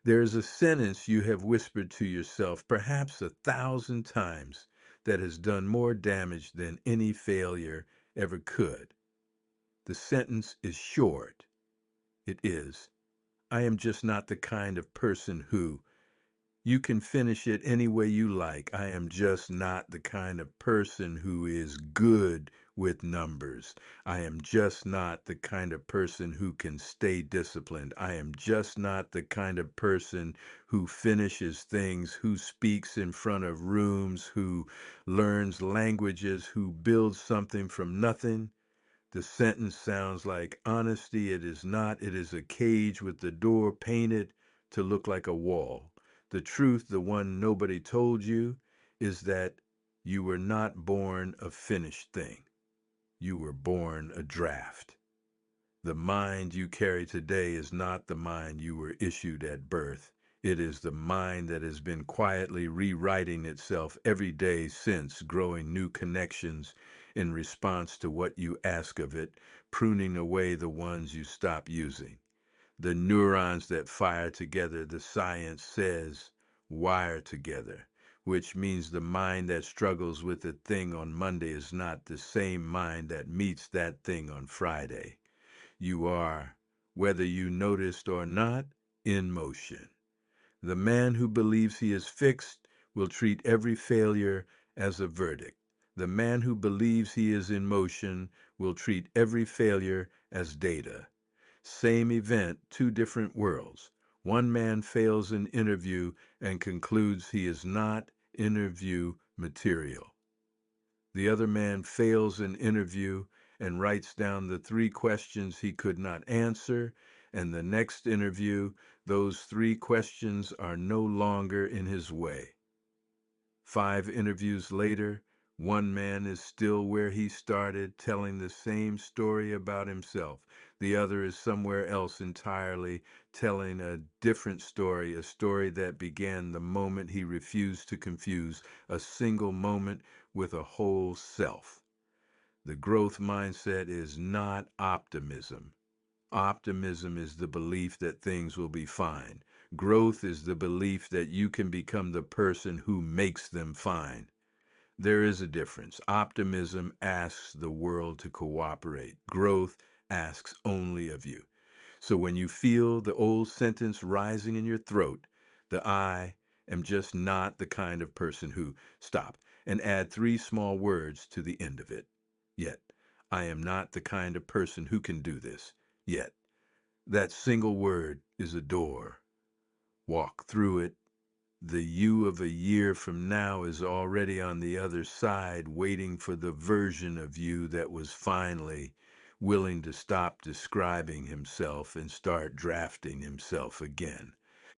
There is a sentence you have whispered to yourself perhaps 1,000 times that has done more damage than any failure ever could. The sentence is short. It is, I am just not the kind of person who. You can finish it any way you like. I am just not the kind of person who is good with numbers. I am just not the kind of person who can stay disciplined. I am just not the kind of person who finishes things, who speaks in front of rooms, who learns languages, who builds something from nothing. The sentence sounds like honesty. It is not. It is a cage with the door painted to look like a wall. The truth, the one nobody told you, is that you were not born a finished thing. You were born a draft. The mind you carry today is not the mind you were issued at birth. It is the mind that has been quietly rewriting itself every day since, growing new connections in response to what you ask of it, pruning away the ones you stop using. The neurons that fire together, the science says, wire together, which means the mind that struggles with a thing on Monday is not the same mind that meets that thing on Friday. You are, whether you noticed or not, in motion. The man who believes he is fixed will treat every failure as a verdict. The man who believes he is in motion will treat every failure as data. Same event, two different worlds. One man fails an interview and concludes he is not interview material. The other man fails an interview and writes down the 3 questions he could not answer, and the next interview, those 3 questions are no longer in his way. 5 interviews later, one man is still where he started, telling the same story about himself. The other is somewhere else entirely, telling a different story, a story that began the moment he refused to confuse a single moment with a whole self. The growth mindset is not optimism. Optimism is the belief that things will be fine. Growth is the belief that you can become the person who makes them fine. There is a difference. Optimism asks the world to cooperate. Growth asks only of you. So when you feel the old sentence rising in your throat, the I am just not the kind of person who, stop and add 3 small words to the end of it. Yet, I am not the kind of person who can do this. Yet, that single word is a door. Walk through it. The you of a year from now is already on the other side, waiting for the version of you that was finally willing to stop describing himself and start drafting himself again.